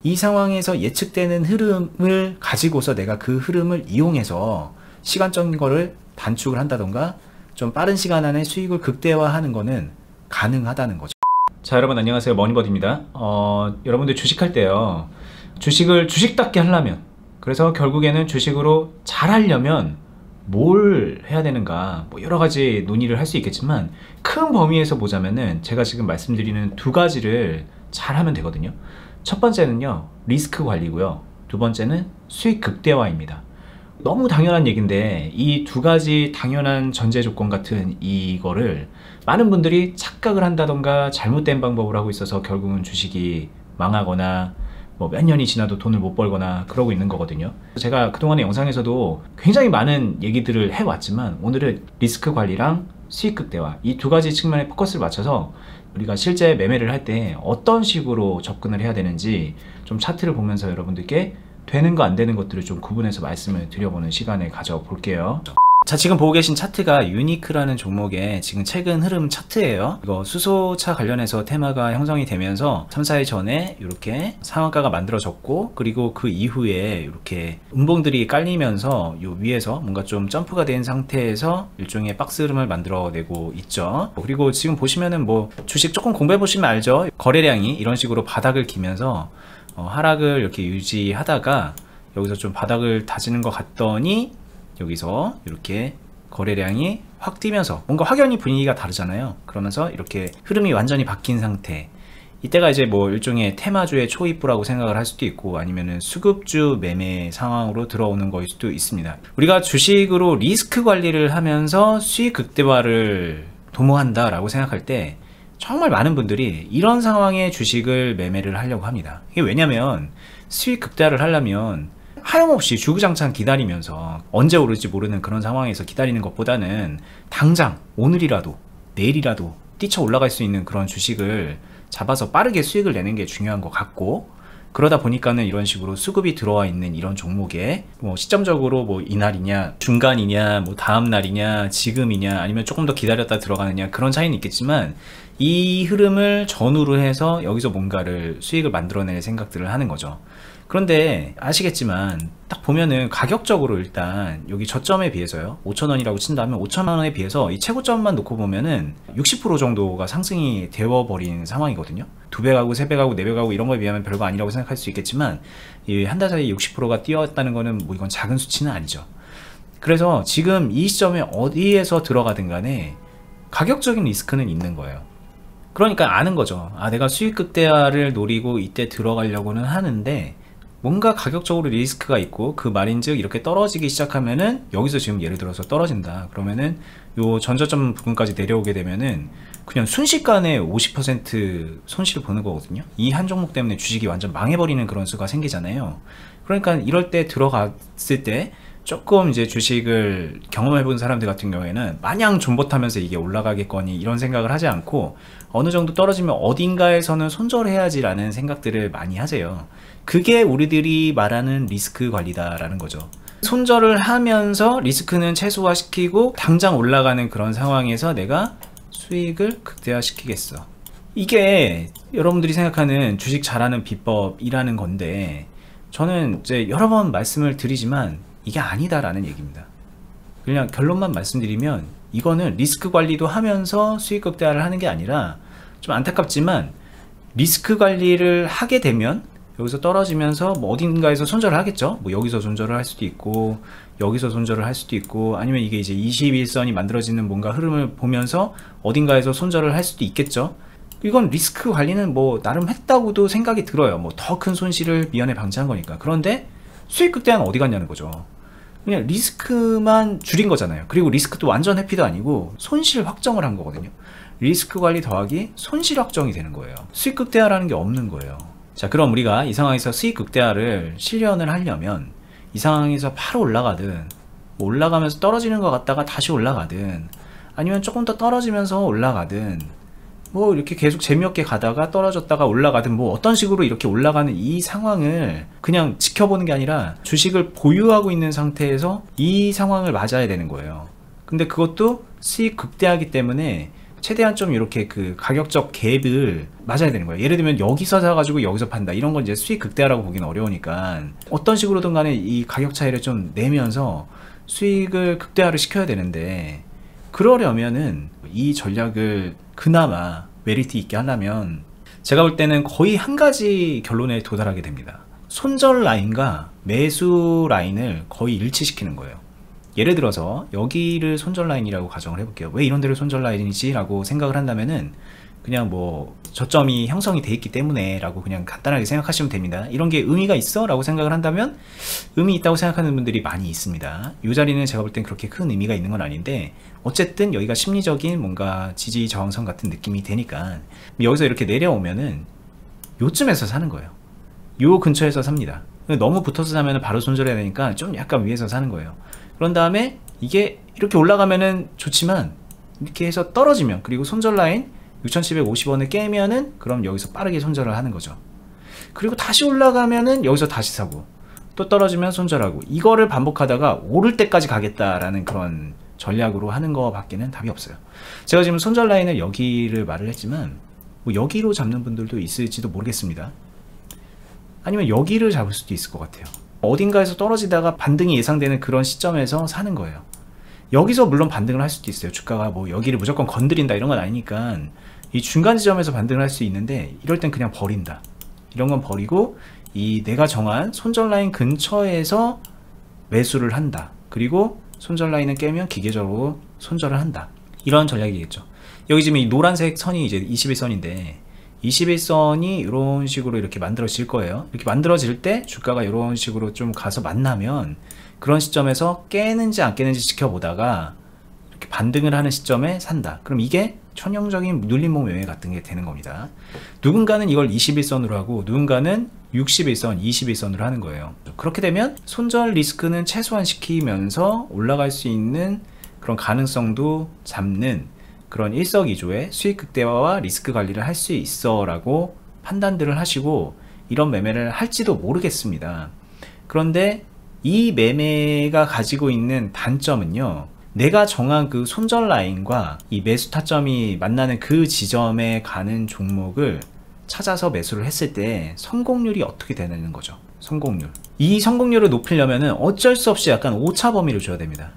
이 상황에서 예측되는 흐름을 가지고서 내가 그 흐름을 이용해서 시간적인 거를 단축을 한다던가 좀 빠른 시간 안에 수익을 극대화하는 거는 가능하다는 거죠. 자, 여러분 안녕하세요. 머니버드입니다. 여러분들 주식할 때요, 주식을 주식답게 하려면, 그래서 결국에는 주식으로 잘 하려면 뭘 해야 되는가, 뭐 여러 가지 논의를 할 수 있겠지만 큰 범위에서 보자면은 제가 지금 말씀드리는 두 가지를 잘 하면 되거든요. 첫 번째는요, 리스크 관리고요. 두 번째는 수익 극대화입니다. 너무 당연한 얘기인데 이 두 가지 당연한 전제 조건 같은 이거를 많은 분들이 착각을 한다던가 잘못된 방법을 하고 있어서 결국은 주식이 망하거나 뭐 몇 년이 지나도 돈을 못 벌거나 그러고 있는 거거든요. 제가 그동안의 영상에서도 굉장히 많은 얘기들을 해왔지만 오늘은 리스크 관리랑 수익 극대화, 이 두 가지 측면에 포커스를 맞춰서 우리가 실제 매매를 할 때 어떤 식으로 접근을 해야 되는지 좀 차트를 보면서 여러분들께 되는 거 안 되는 것들을 좀 구분해서 말씀을 드려보는 시간을 가져볼게요. 자, 지금 보고 계신 차트가 유니크라는 종목의 지금 최근 흐름 차트예요. 이거 수소차 관련해서 테마가 형성이 되면서 3, 4일 전에 이렇게 상한가가 만들어졌고, 그리고 그 이후에 이렇게 음봉들이 깔리면서 요 위에서 뭔가 좀 점프가 된 상태에서 일종의 박스 흐름을 만들어내고 있죠. 그리고 지금 보시면은 뭐 주식 조금 공부해 보시면 알죠. 거래량이 이런 식으로 바닥을 기면서 하락을 이렇게 유지하다가 여기서 좀 바닥을 다지는 것 같더니 여기서 이렇게 거래량이 확 뛰면서 뭔가 확연히 분위기가 다르잖아요. 그러면서 이렇게 흐름이 완전히 바뀐 상태, 이때가 이제 뭐 일종의 테마주의 초입부라고 생각을 할 수도 있고 아니면은 수급주 매매 상황으로 들어오는 거일 수도 있습니다. 우리가 주식으로 리스크 관리를 하면서 수익 극대화를 도모한다 라고 생각할 때 정말 많은 분들이 이런 상황에 주식을 매매를 하려고 합니다. 이게 왜냐면 수익 극대화를 하려면 하염없이 주구장창 기다리면서 언제 오를지 모르는 그런 상황에서 기다리는 것보다는 당장 오늘이라도 내일이라도 뛰쳐 올라갈 수 있는 그런 주식을 잡아서 빠르게 수익을 내는 게 중요한 것 같고, 그러다 보니까는 이런 식으로 수급이 들어와 있는 이런 종목에 뭐 시점적으로 뭐 이날이냐 중간이냐 뭐 다음 날이냐 지금이냐 아니면 조금 더 기다렸다 들어가느냐 그런 차이는 있겠지만 이 흐름을 전후로 해서 여기서 뭔가를 수익을 만들어낼 생각들을 하는 거죠. 그런데 아시겠지만 딱 보면은 가격적으로 일단 여기 저점에 비해서요, 5,000원이라고 친다면 5,000원에 비해서 이 최고점만 놓고 보면은 60% 정도가 상승이 되어버린 상황이거든요. 2배 가고 3배 가고 4배 가고 이런 거에 비하면 별거 아니라고 생각할 수 있겠지만 이 한 달 사이에 60%가 뛰었다는 거는 뭐 이건 작은 수치는 아니죠. 그래서 지금 이 시점에 어디에서 들어가든 간에 가격적인 리스크는 있는 거예요. 그러니까 아는 거죠. 아, 내가 수익 극대화를 노리고 이때 들어가려고는 하는데 뭔가 가격적으로 리스크가 있고, 그 말인즉 이렇게 떨어지기 시작하면은 여기서 지금 예를 들어서 떨어진다 그러면은 요 전저점 부분까지 내려오게 되면은 그냥 순식간에 50% 손실을 보는 거거든요. 이 한 종목 때문에 주식이 완전 망해버리는 그런 수가 생기잖아요. 그러니까 이럴 때 들어갔을 때 조금 이제 주식을 경험해본 사람들 같은 경우에는 마냥 존버타면서 이게 올라가겠거니 이런 생각을 하지 않고 어느 정도 떨어지면 어딘가에서는 손절해야지 라는 생각들을 많이 하세요. 그게 우리들이 말하는 리스크 관리다라는 거죠. 손절을 하면서 리스크는 최소화시키고 당장 올라가는 그런 상황에서 내가 수익을 극대화시키겠어. 이게 여러분들이 생각하는 주식 잘하는 비법이라는 건데, 저는 이제 여러 번 말씀을 드리지만 이게 아니다라는 얘기입니다. 그냥 결론만 말씀드리면 이거는 리스크 관리도 하면서 수익 극대화를 하는 게 아니라, 좀 안타깝지만 리스크 관리를 하게 되면 여기서 떨어지면서 뭐 어딘가에서 손절을 하겠죠. 뭐 여기서 손절을 할 수도 있고 여기서 손절을 할 수도 있고, 아니면 이게 이제 21선이 만들어지는 뭔가 흐름을 보면서 어딘가에서 손절을 할 수도 있겠죠. 이건 리스크 관리는 뭐 나름 했다고도 생각이 들어요. 뭐 더 큰 손실을 미연에 방지한 거니까. 그런데 수익 극대화는 어디 갔냐는 거죠. 그냥 리스크만 줄인 거잖아요. 그리고 리스크도 완전 회피도 아니고 손실 확정을 한 거거든요. 리스크 관리 더하기 손실 확정이 되는 거예요. 수익 극대화라는 게 없는 거예요. 자, 그럼 우리가 이 상황에서 수익 극대화를 실현을 하려면 이 상황에서 바로 올라가든 뭐 올라가면서 떨어지는 것 같다가 다시 올라가든 아니면 조금 더 떨어지면서 올라가든 뭐 이렇게 계속 재미없게 가다가 떨어졌다가 올라가든 뭐 어떤 식으로 이렇게 올라가는 이 상황을 그냥 지켜보는 게 아니라 주식을 보유하고 있는 상태에서 이 상황을 맞아야 되는 거예요. 근데 그것도 수익 극대화이기 때문에 최대한 좀 이렇게 그 가격적 갭을 맞아야 되는 거예요. 예를 들면 여기서 사가지고 여기서 판다, 이런 건 이제 수익 극대화라고 보기는 어려우니까 어떤 식으로든 간에 이 가격 차이를 좀 내면서 수익을 극대화를 시켜야 되는데, 그러려면은 이 전략을 그나마 메리트 있게 하려면 제가 볼 때는 거의 한 가지 결론에 도달하게 됩니다. 손절 라인과 매수 라인을 거의 일치시키는 거예요. 예를 들어서 여기를 손절 라인이라고 가정을 해볼게요. 왜 이런 데를 손절 라인이지? 라고 생각을 한다면은 그냥 뭐 저점이 형성이 돼 있기 때문에 라고 그냥 간단하게 생각하시면 됩니다. 이런 게 의미가 있어? 라고 생각을 한다면 의미 있다고 생각하는 분들이 많이 있습니다. 이 자리는 제가 볼 땐 그렇게 큰 의미가 있는 건 아닌데, 어쨌든 여기가 심리적인 뭔가 지지 저항선 같은 느낌이 되니까 여기서 이렇게 내려오면은 요쯤에서 사는 거예요. 요 근처에서 삽니다. 너무 붙어서 사면 바로 손절해야 되니까 좀 약간 위에서 사는 거예요. 그런 다음에 이게 이렇게 올라가면은 좋지만 이렇게 해서 떨어지면, 그리고 손절 라인 6,750원을 깨면은 그럼 여기서 빠르게 손절을 하는 거죠. 그리고 다시 올라가면은 여기서 다시 사고, 또 떨어지면 손절하고, 이거를 반복하다가 오를 때까지 가겠다라는 그런 전략으로 하는 거 밖에는 답이 없어요. 제가 지금 손절 라인을 여기를 말을 했지만 뭐 여기로 잡는 분들도 있을지도 모르겠습니다. 아니면 여기를 잡을 수도 있을 것 같아요. 어딘가에서 떨어지다가 반등이 예상되는 그런 시점에서 사는 거예요. 여기서 물론 반등을 할 수도 있어요. 주가가 뭐 여기를 무조건 건드린다 이런 건 아니니까 이 중간 지점에서 반등을 할 수 있는데, 이럴 땐 그냥 버린다. 이런 건 버리고 이 내가 정한 손절 라인 근처에서 매수를 한다. 그리고 손절 라인을 깨면 기계적으로 손절을 한다. 이런 전략이겠죠. 여기 지금 이 노란색 선이 이제 21선인데 21선이 이런 식으로 이렇게 만들어질 거예요. 이렇게 만들어질 때 주가가 이런 식으로 좀 가서 만나면 그런 시점에서 깨는지 안 깨는지 지켜보다가 이렇게 반등을 하는 시점에 산다. 그럼 이게 천연적인 눌림목 매매 같은 게 되는 겁니다. 누군가는 이걸 21선으로 하고 누군가는 61선, 21선으로 하는 거예요. 그렇게 되면 손절 리스크는 최소화시키면서 올라갈 수 있는 그런 가능성도 잡는 그런 일석이조의 수익 극대화와 리스크 관리를 할 수 있어 라고 판단들을 하시고 이런 매매를 할지도 모르겠습니다. 그런데 이 매매가 가지고 있는 단점은요, 내가 정한 그 손절 라인과 이 매수 타점이 만나는 그 지점에 가는 종목을 찾아서 매수를 했을 때 성공률이 어떻게 되는 거죠. 성공률. 이 성공률을 높이려면 어쩔 수 없이 약간 오차 범위를 줘야 됩니다.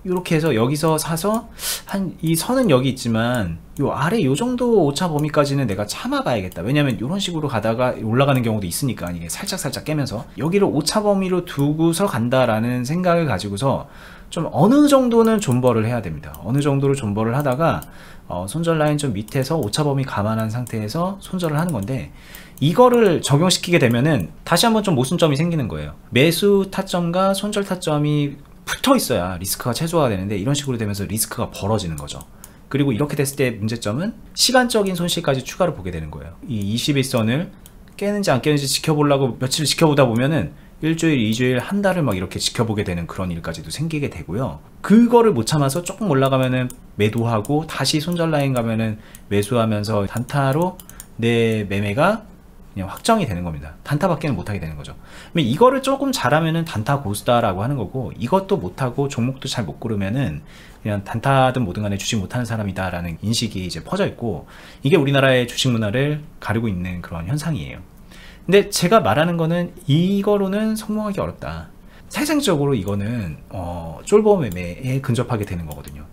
이렇게 해서 여기서 사서 한 이 선은 여기 있지만 요 아래 요 정도 오차 범위까지는 내가 참아봐야겠다. 왜냐면 이런 식으로 가다가 올라가는 경우도 있으니까 이게 살짝 깨면서 여기를 오차 범위로 두고서 간다라는 생각을 가지고서 좀 어느 정도는 존버를 해야 됩니다. 어느 정도로 존버를 하다가 손절 라인 좀 밑에서 오차 범위 감안한 상태에서 손절을 하는 건데, 이거를 적용시키게 되면은 다시 한번 좀 모순점이 생기는 거예요. 매수 타점과 손절 타점이 붙어 있어야 리스크가 최소화가 되는데 이런 식으로 되면서 리스크가 벌어지는 거죠. 그리고 이렇게 됐을 때 문제점은 시간적인 손실까지 추가로 보게 되는 거예요. 이 21선을 깨는지 안 깨는지 지켜보려고 며칠 지켜보다 보면은 일주일, 2주일, 한 달을 막 이렇게 지켜보게 되는 그런 일까지도 생기게 되고요. 그거를 못 참아서 조금 올라가면은 매도하고 다시 손절 라인 가면은 매수하면서 단타로 내 매매가 그냥 확정이 되는 겁니다. 단타밖에는 못하게 되는 거죠. 이거를 조금 잘하면은 단타 고수다라고 하는 거고, 이것도 못하고 종목도 잘 못 고르면은 그냥 단타든 뭐든 간에 주식 못하는 사람이다 라는 인식이 이제 퍼져 있고, 이게 우리나라의 주식 문화를 가리고 있는 그런 현상이에요. 근데 제가 말하는 거는 이거로는 성공하기 어렵다. 사실상적으로 이거는 쫄보 매매에 근접하게 되는 거거든요.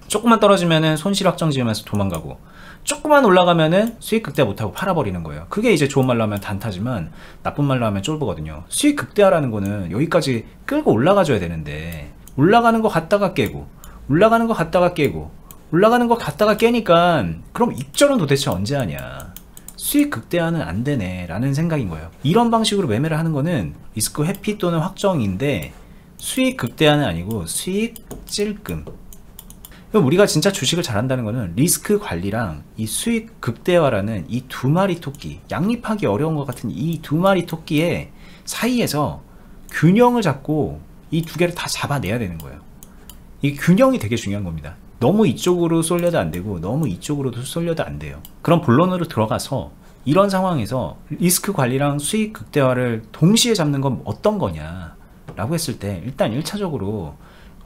조금만 떨어지면은 손실 확정 지으면서 도망가고, 조금만 올라가면은 수익 극대화 못하고 팔아버리는 거예요. 그게 이제 좋은 말로 하면 단타지만 나쁜 말로 하면 쫄보거든요. 수익 극대화라는 거는 여기까지 끌고 올라가줘야 되는데, 올라가는 거 갔다가 깨고 올라가는 거 갔다가 깨고 올라가는 거 갔다가 깨니까 그럼 입절은 도대체 언제 하냐, 수익 극대화는 안 되네 라는 생각인 거예요. 이런 방식으로 매매를 하는 거는 리스크 회피 또는 확정인데 수익 극대화는 아니고 수익 찔끔. 우리가 진짜 주식을 잘한다는 거는 리스크 관리랑 이 수익 극대화라는 이 두 마리 토끼, 양립하기 어려운 것 같은 이 두 마리 토끼의 사이에서 균형을 잡고 이 두 개를 다 잡아내야 되는 거예요. 이 균형이 되게 중요한 겁니다. 너무 이쪽으로 쏠려도 안 되고 너무 이쪽으로도 쏠려도 안 돼요. 그럼 본론으로 들어가서 이런 상황에서 리스크 관리랑 수익 극대화를 동시에 잡는 건 어떤 거냐 라고 했을 때, 일단 1차적으로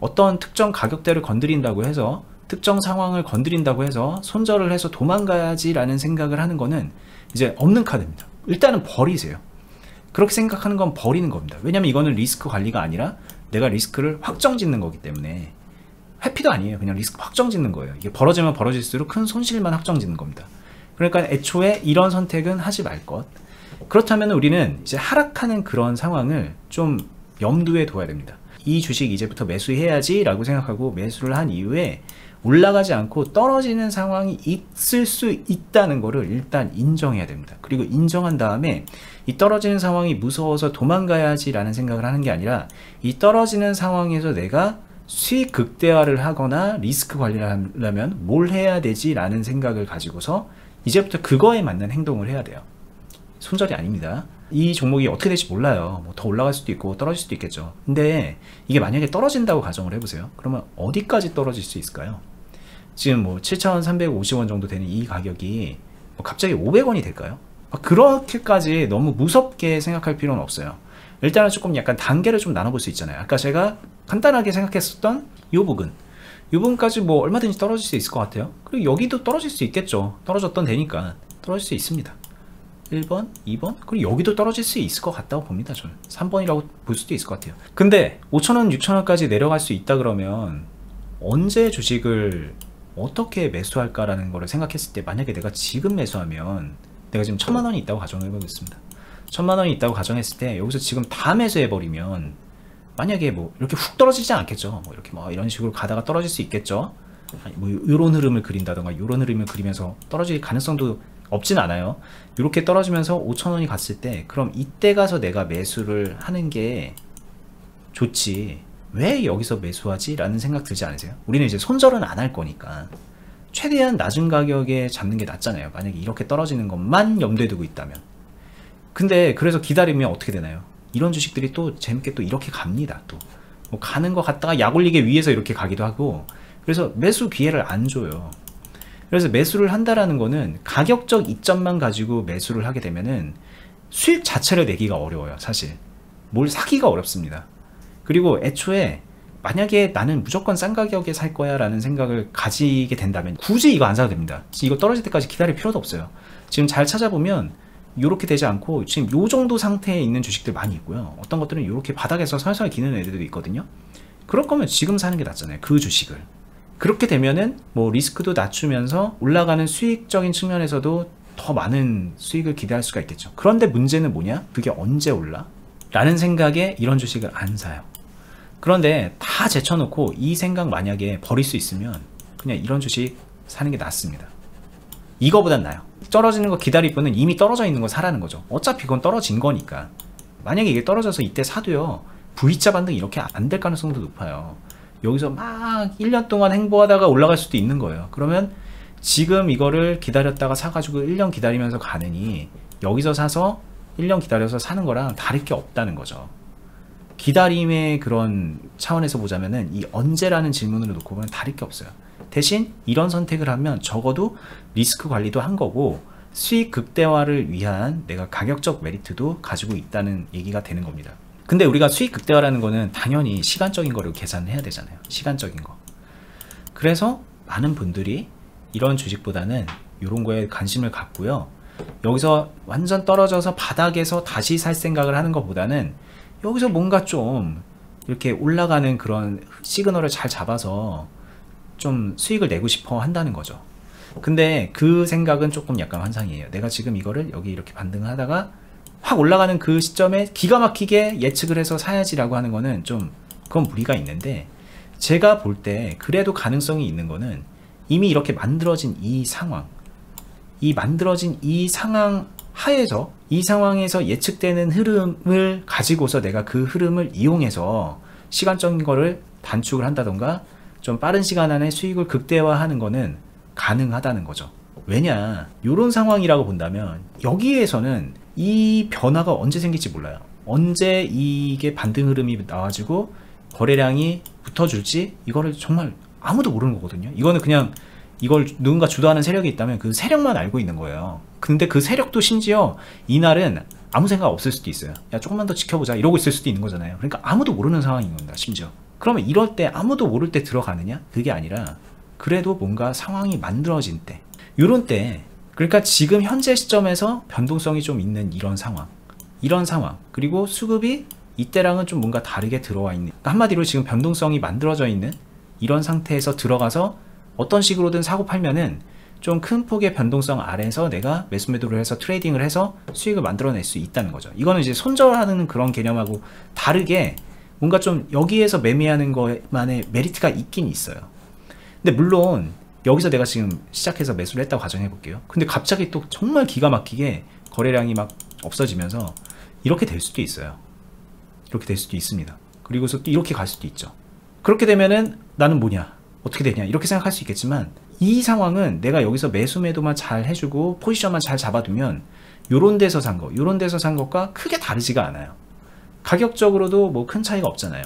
어떤 특정 가격대를 건드린다고 해서 특정 상황을 건드린다고 해서 손절을 해서 도망가야지 라는 생각을 하는 거는 이제 없는 카드입니다. 일단은 버리세요. 그렇게 생각하는 건 버리는 겁니다. 왜냐면 이거는 리스크 관리가 아니라 내가 리스크를 확정 짓는 거기 때문에, 회피도 아니에요. 그냥 리스크 확정 짓는 거예요. 이게 벌어지면 벌어질수록 큰 손실만 확정 짓는 겁니다. 그러니까 애초에 이런 선택은 하지 말 것. 그렇다면 우리는 이제 하락하는 그런 상황을 좀 염두에 둬야 됩니다. 이 주식 이제부터 매수해야지 라고 생각하고 매수를 한 이후에 올라가지 않고 떨어지는 상황이 있을 수 있다는 거를 일단 인정해야 됩니다. 그리고 인정한 다음에 이 떨어지는 상황이 무서워서 도망가야지 라는 생각을 하는 게 아니라, 이 떨어지는 상황에서 내가 수익 극대화를 하거나 리스크 관리를 하려면 뭘 해야 되지 라는 생각을 가지고서 이제부터 그거에 맞는 행동을 해야 돼요. 손절이 아닙니다. 이 종목이 어떻게 될지 몰라요. 뭐 더 올라갈 수도 있고 떨어질 수도 있겠죠. 근데 이게 만약에 떨어진다고 가정을 해보세요. 그러면 어디까지 떨어질 수 있을까요? 지금 뭐 7,350원 정도 되는 이 가격이 뭐 갑자기 500원이 될까요? 그렇게까지 너무 무섭게 생각할 필요는 없어요. 일단은 조금 약간 단계를 좀 나눠볼 수 있잖아요. 아까 제가 간단하게 생각했었던 요 부분까지 뭐 얼마든지 떨어질 수 있을 것 같아요. 그리고 여기도 떨어질 수 있겠죠. 떨어졌던 데니까 떨어질 수 있습니다. 1번, 2번, 그리고 여기도 떨어질 수 있을 것 같다고 봅니다. 저는 3번이라고 볼 수도 있을 것 같아요. 근데 5,000원, 6,000원까지 내려갈 수 있다 그러면 언제 주식을 어떻게 매수할까라는 거를 생각했을 때, 만약에 내가 지금 매수하면, 내가 지금 1,000만 원이 있다고 가정해 보겠습니다. 1,000만 원이 있다고 가정했을 때 여기서 지금 다 매수해 버리면 만약에 뭐 이렇게 훅 떨어지지 않겠죠. 뭐 이렇게 뭐 이런 식으로 가다가 떨어질 수 있겠죠. 아니 뭐 이런 흐름을 그린다던가 이런 흐름을 그리면서 떨어질 가능성도 없진 않아요. 이렇게 떨어지면서 5,000원이 갔을 때, 그럼 이때 가서 내가 매수를 하는 게 좋지, 왜 여기서 매수하지? 라는 생각 들지 않으세요? 우리는 이제 손절은 안 할 거니까 최대한 낮은 가격에 잡는 게 낫잖아요. 만약에 이렇게 떨어지는 것만 염두에 두고 있다면. 근데 그래서 기다리면 어떻게 되나요? 이런 주식들이 또 재밌게 또 이렇게 갑니다. 또 뭐 가는 것 같다가 약 올리게 위해서 이렇게 가기도 하고, 그래서 매수 기회를 안 줘요. 그래서 매수를 한다라는 거는 가격적 이점만 가지고 매수를 하게 되면은 수익 자체를 내기가 어려워요. 사실 뭘 사기가 어렵습니다. 그리고 애초에 만약에 나는 무조건 싼 가격에 살 거야 라는 생각을 가지게 된다면 굳이 이거 안 사도 됩니다. 이거 떨어질 때까지 기다릴 필요도 없어요. 지금 잘 찾아보면 이렇게 되지 않고 지금 요 정도 상태에 있는 주식들 많이 있고요. 어떤 것들은 이렇게 바닥에서 살살 기는 애들도 있거든요. 그럴 거면 지금 사는 게 낫잖아요. 그 주식을. 그렇게 되면은 뭐 리스크도 낮추면서 올라가는 수익적인 측면에서도 더 많은 수익을 기대할 수가 있겠죠. 그런데 문제는 뭐냐? 그게 언제 올라? 라는 생각에 이런 주식을 안 사요. 그런데 다 제쳐놓고 이 생각 만약에 버릴 수 있으면 그냥 이런 주식 사는 게 낫습니다. 이거보단 나아요. 떨어지는 거 기다릴 분은 이미 떨어져 있는 거 사라는 거죠. 어차피 그건 떨어진 거니까. 만약에 이게 떨어져서 이때 사도요, V자 반등 이렇게 안 될 가능성도 높아요. 여기서 막 1년 동안 행보하다가 올라갈 수도 있는 거예요. 그러면 지금 이거를 기다렸다가 사가지고 1년 기다리면서 가느니 여기서 사서 1년 기다려서 사는 거랑 다를 게 없다는 거죠. 기다림의 그런 차원에서 보자면은 이 언제라는 질문으로 놓고 보면 다를 게 없어요. 대신 이런 선택을 하면 적어도 리스크 관리도 한 거고 수익 극대화를 위한 내가 가격적 메리트도 가지고 있다는 얘기가 되는 겁니다. 근데 우리가 수익 극대화라는 거는 당연히 시간적인 거를 계산해야 되잖아요. 시간적인 거. 그래서 많은 분들이 이런 주식보다는 이런 거에 관심을 갖고요. 여기서 완전 떨어져서 바닥에서 다시 살 생각을 하는 것보다는 여기서 뭔가 좀 이렇게 올라가는 그런 시그널을 잘 잡아서 좀 수익을 내고 싶어 한다는 거죠. 근데 그 생각은 조금 약간 환상이에요. 내가 지금 이거를 여기 이렇게 반등하다가 확 올라가는 그 시점에 기가 막히게 예측을 해서 사야지라고 하는 거는 좀 그건 무리가 있는데, 제가 볼 때 그래도 가능성이 있는 거는 이미 이렇게 만들어진 이 상황, 이 만들어진 이 상황 하에서 이 상황에서 예측되는 흐름을 가지고서 내가 그 흐름을 이용해서 시간적인 거를 단축을 한다던가 좀 빠른 시간 안에 수익을 극대화하는 거는 가능하다는 거죠. 왜냐, 이런 상황이라고 본다면 여기에서는 이 변화가 언제 생길지 몰라요. 언제 이게 반등 흐름이 나와지고 거래량이 붙어줄지 이거를 정말 아무도 모르는 거거든요. 이거는 그냥 이걸 누군가 주도하는 세력이 있다면 그 세력만 알고 있는 거예요. 근데 그 세력도 심지어 이날은 아무 생각 없을 수도 있어요. 야, 조금만 더 지켜보자 이러고 있을 수도 있는 거잖아요. 그러니까 아무도 모르는 상황인 겁니다. 심지어. 그러면 이럴 때 아무도 모를 때 들어가느냐? 그게 아니라 그래도 뭔가 상황이 만들어진 때, 요런 때, 그러니까 지금 현재 시점에서 변동성이 좀 있는 이런 상황, 그리고 수급이 이때랑은 좀 뭔가 다르게 들어와 있는, 그러니까 한마디로 지금 변동성이 만들어져 있는 이런 상태에서 들어가서 어떤 식으로든 사고 팔면은 좀 큰 폭의 변동성 아래에서 내가 매수 매도를 해서 트레이딩을 해서 수익을 만들어낼 수 있다는 거죠. 이거는 이제 손절하는 그런 개념하고 다르게 뭔가 좀 여기에서 매매하는 것만의 메리트가 있긴 있어요. 근데 물론 여기서 내가 지금 시작해서 매수를 했다고 가정해 볼게요. 근데 갑자기 또 정말 기가 막히게 거래량이 막 없어지면서 이렇게 될 수도 있어요. 이렇게 될 수도 있습니다. 그리고서 또 이렇게 갈 수도 있죠. 그렇게 되면은 나는 뭐냐, 어떻게 되냐, 이렇게 생각할 수 있겠지만, 이 상황은 내가 여기서 매수 매도만 잘 해주고 포지션만 잘 잡아두면 요런 데서 산 거, 요런 데서 산 것과 크게 다르지가 않아요. 가격적으로도 뭐 큰 차이가 없잖아요.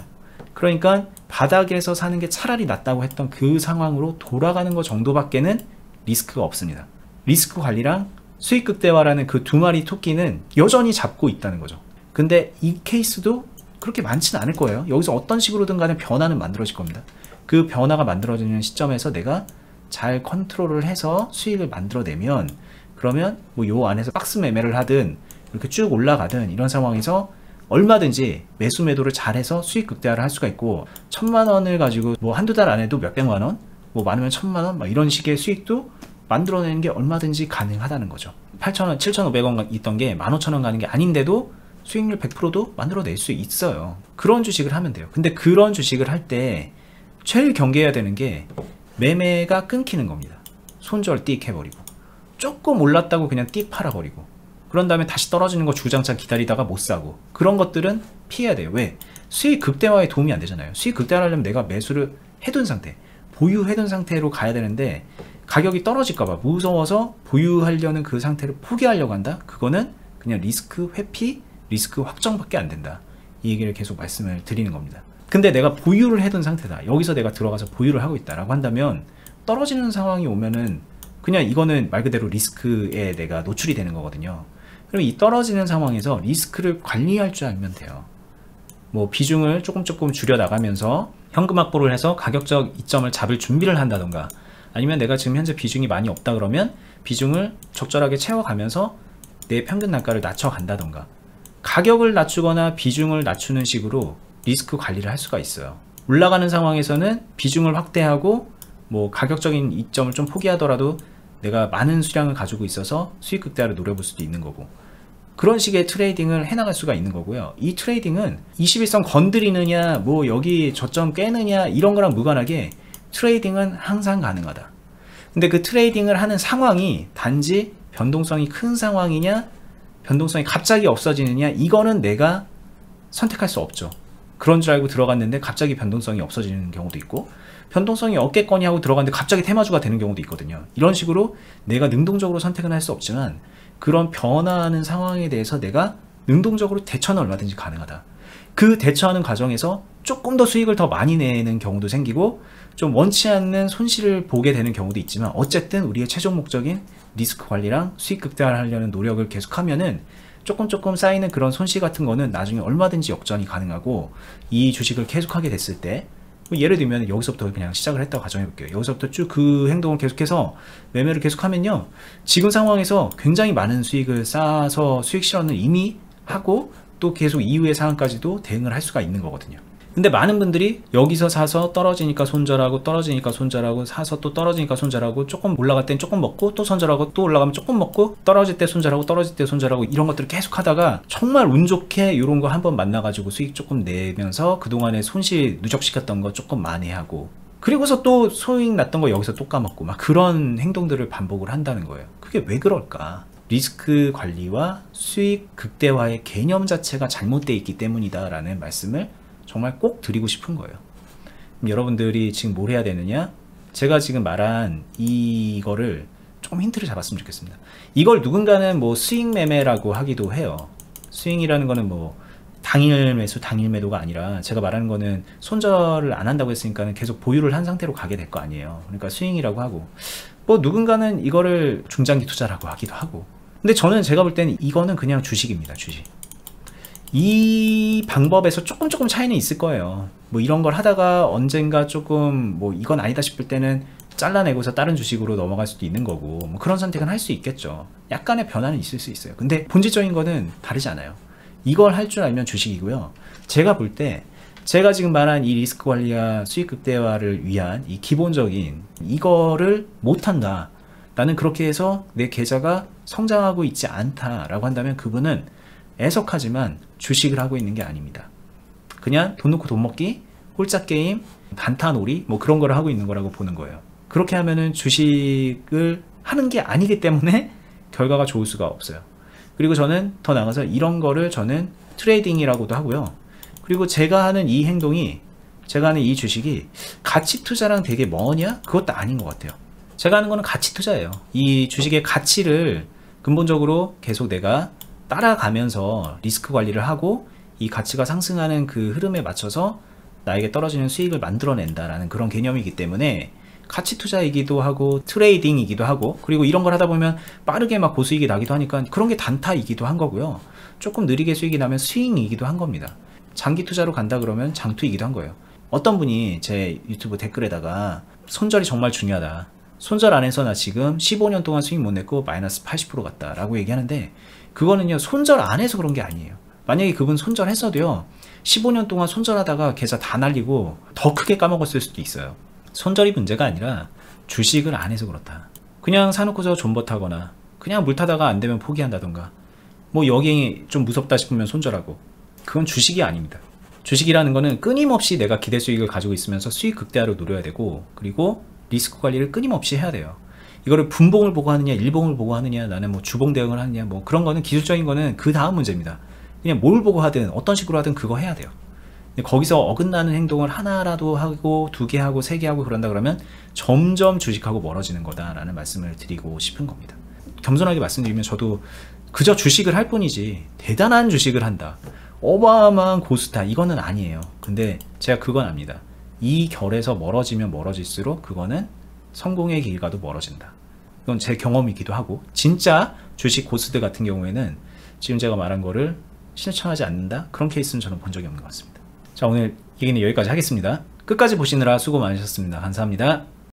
그러니까 바닥에서 사는 게 차라리 낫다고 했던 그 상황으로 돌아가는 것 정도밖에는 리스크가 없습니다. 리스크 관리랑 수익 극대화라는 그 두 마리 토끼는 여전히 잡고 있다는 거죠. 근데 이 케이스도 그렇게 많지는 않을 거예요. 여기서 어떤 식으로든 간에 변화는 만들어질 겁니다. 그 변화가 만들어지는 시점에서 내가 잘 컨트롤을 해서 수익을 만들어내면, 그러면 뭐 요 안에서 박스 매매를 하든 이렇게 쭉 올라가든 이런 상황에서 얼마든지 매수 매도를 잘해서 수익 극대화를 할 수가 있고, 1000만 원을 가지고 뭐 한두 달 안에도 몇백만 원, 뭐 많으면 1000만 원, 막 이런 식의 수익도 만들어내는 게 얼마든지 가능하다는 거죠. 8,000원, 7,500원 있던 게 15,000원 가는 게 아닌데도 수익률 100%도 만들어낼 수 있어요. 그런 주식을 하면 돼요. 근데 그런 주식을 할 때 제일 경계해야 되는 게 매매가 끊기는 겁니다. 손절 띡 해버리고, 조금 올랐다고 그냥 띡 팔아버리고, 그런 다음에 다시 떨어지는 거 주장창 기다리다가 못 사고, 그런 것들은 피해야 돼요. 왜? 수익 극대화에 도움이 안 되잖아요. 수익 극대화를 하려면 내가 매수를 해둔 상태, 보유해둔 상태로 가야 되는데, 가격이 떨어질까봐 무서워서 보유하려는 그 상태를 포기하려고 한다? 그거는 그냥 리스크 회피, 리스크 확정밖에 안 된다. 이 얘기를 계속 말씀을 드리는 겁니다. 근데 내가 보유를 해둔 상태다, 여기서 내가 들어가서 보유를 하고 있다라고 한다면, 떨어지는 상황이 오면은 그냥 이거는 말 그대로 리스크에 내가 노출이 되는 거거든요. 그럼 이 떨어지는 상황에서 리스크를 관리할 줄 알면 돼요. 뭐 비중을 조금 줄여 나가면서 현금 확보를 해서 가격적 이점을 잡을 준비를 한다던가, 아니면 내가 지금 현재 비중이 많이 없다 그러면 비중을 적절하게 채워가면서 내 평균 단가를 낮춰간다던가, 가격을 낮추거나 비중을 낮추는 식으로 리스크 관리를 할 수가 있어요. 올라가는 상황에서는 비중을 확대하고 뭐 가격적인 이점을 좀 포기하더라도 내가 많은 수량을 가지고 있어서 수익 극대화를 노려볼 수도 있는 거고, 그런 식의 트레이딩을 해나갈 수가 있는 거고요. 이 트레이딩은 21선 건드리느냐, 뭐 여기 저점 깨느냐, 이런 거랑 무관하게 트레이딩은 항상 가능하다. 근데 그 트레이딩을 하는 상황이 단지 변동성이 큰 상황이냐, 변동성이 갑자기 없어지느냐, 이거는 내가 선택할 수 없죠. 그런 줄 알고 들어갔는데 갑자기 변동성이 없어지는 경우도 있고, 변동성이 없겠거니 하고 들어갔는데 갑자기 테마주가 되는 경우도 있거든요. 이런 식으로 내가 능동적으로 선택은 할 수 없지만, 그런 변화하는 상황에 대해서 내가 능동적으로 대처는 얼마든지 가능하다. 그 대처하는 과정에서 조금 더 수익을 더 많이 내는 경우도 생기고, 좀 원치 않는 손실을 보게 되는 경우도 있지만, 어쨌든 우리의 최종 목적인 리스크 관리랑 수익 극대화를 하려는 노력을 계속하면은 조금 쌓이는 그런 손실 같은 거는 나중에 얼마든지 역전이 가능하고, 이 주식을 계속하게 됐을 때, 예를 들면 여기서부터 그냥 시작을 했다고 가정해 볼게요. 여기서부터 쭉 그 행동을 계속해서 매매를 계속하면요, 지금 상황에서 굉장히 많은 수익을 쌓아서 수익 실현을 이미 하고, 또 계속 이후의 상황까지도 대응을 할 수가 있는 거거든요. 근데 많은 분들이 여기서 사서 떨어지니까 손절하고, 떨어지니까 손절하고, 사서 또 떨어지니까 손절하고, 조금 올라갈 땐 조금 먹고 또 손절하고, 또 올라가면 조금 먹고, 떨어질 때 손절하고, 떨어질 때 손절하고, 이런 것들을 계속 하다가 정말 운 좋게 이런 거 한번 만나가지고 수익 조금 내면서 그동안에 손실 누적시켰던 거 조금 만회하고, 그리고서 또 수익 났던 거 여기서 또 까먹고, 막 그런 행동들을 반복을 한다는 거예요. 그게 왜 그럴까? 리스크 관리와 수익 극대화의 개념 자체가 잘못되어 있기 때문이다 라는 말씀을 정말 꼭 드리고 싶은 거예요. 그럼 여러분들이 지금 뭘 해야 되느냐? 제가 지금 말한 이거를 조금 힌트를 잡았으면 좋겠습니다. 이걸 누군가는 뭐 스윙 매매라고 하기도 해요. 스윙이라는 거는 뭐 당일 매수, 당일 매도가 아니라, 제가 말하는 거는 손절을 안 한다고 했으니까 계속 보유를 한 상태로 가게 될 거 아니에요. 그러니까 스윙이라고 하고, 뭐 누군가는 이거를 중장기 투자라고 하기도 하고, 근데 저는 제가 볼 때는 이거는 그냥 주식입니다. 주식. 이 방법에서 조금 차이는 있을 거예요. 뭐 이런 걸 하다가 언젠가 조금 뭐 이건 아니다 싶을 때는 잘라내고서 다른 주식으로 넘어갈 수도 있는 거고 뭐 그런 선택은 할 수 있겠죠. 약간의 변화는 있을 수 있어요. 근데 본질적인 거는 다르지 않아요. 이걸 할 줄 알면 주식이고요. 제가 볼 때 제가 지금 말한 이 리스크 관리와 수익 극대화를 위한 이 기본적인 이거를 못한다, 나는 그렇게 해서 내 계좌가 성장하고 있지 않다라고 한다면 그분은 애석하지만 주식을 하고 있는 게 아닙니다. 그냥 돈 넣고 돈 먹기, 홀짝 게임, 단타놀이 뭐 그런 거를 하고 있는 거라고 보는 거예요. 그렇게 하면은 주식을 하는 게 아니기 때문에 결과가 좋을 수가 없어요. 그리고 저는 더 나가서 이런 거를 저는 트레이딩이라고도 하고요. 그리고 제가 하는 이 행동이, 제가 하는 이 주식이 가치 투자랑 되게 뭐냐? 그것도 아닌 것 같아요. 제가 하는 거는 가치 투자예요. 이 주식의 가치를 근본적으로 계속 내가 따라가면서 리스크 관리를 하고 이 가치가 상승하는 그 흐름에 맞춰서 나에게 떨어지는 수익을 만들어낸다라는 그런 개념이기 때문에 가치 투자이기도 하고 트레이딩이기도 하고, 그리고 이런 걸 하다 보면 빠르게 막 고수익이 나기도 하니까 그런 게 단타이기도 한 거고요. 조금 느리게 수익이 나면 스윙이기도 한 겁니다. 장기 투자로 간다 그러면 장투이기도 한 거예요. 어떤 분이 제 유튜브 댓글에다가 손절이 정말 중요하다, 손절 안 해서 나 지금 15년 동안 수익 못 냈고 마이너스 80% 갔다 라고 얘기하는데, 그거는요 손절 안 해서 그런 게 아니에요. 만약에 그분 손절했어도요 15년 동안 손절하다가 계좌 다 날리고 더 크게 까먹었을 수도 있어요. 손절이 문제가 아니라 주식을 안 해서 그렇다. 그냥 사놓고서 존버 타거나 그냥 물 타다가 안 되면 포기한다던가 뭐 여기 좀 무섭다 싶으면 손절하고, 그건 주식이 아닙니다. 주식이라는 거는 끊임없이 내가 기대 수익을 가지고 있으면서 수익 극대화를 노려야 되고, 그리고 리스크 관리를 끊임없이 해야 돼요. 이거를 분봉을 보고 하느냐 일봉을 보고 하느냐, 나는 뭐 주봉 대응을 하느냐, 뭐 그런 거는 기술적인 거는 그 다음 문제입니다. 그냥 뭘 보고 하든 어떤 식으로 하든 그거 해야 돼요. 근데 거기서 어긋나는 행동을 하나라도 하고 두 개 하고 세 개 하고 그런다 그러면 점점 주식하고 멀어지는 거다라는 말씀을 드리고 싶은 겁니다. 겸손하게 말씀드리면 저도 그저 주식을 할 뿐이지 대단한 주식을 한다, 어마어마한 고스타, 이거는 아니에요. 근데 제가 그건 압니다. 이 결에서 멀어지면 멀어질수록 그거는 성공의 길과도 멀어진다. 이건 제 경험이기도 하고, 진짜 주식 고수들 같은 경우에는 지금 제가 말한 거를 실천하지 않는다, 그런 케이스는 저는 본 적이 없는 것 같습니다. 자, 오늘 얘기는 여기까지 하겠습니다. 끝까지 보시느라 수고 많으셨습니다. 감사합니다.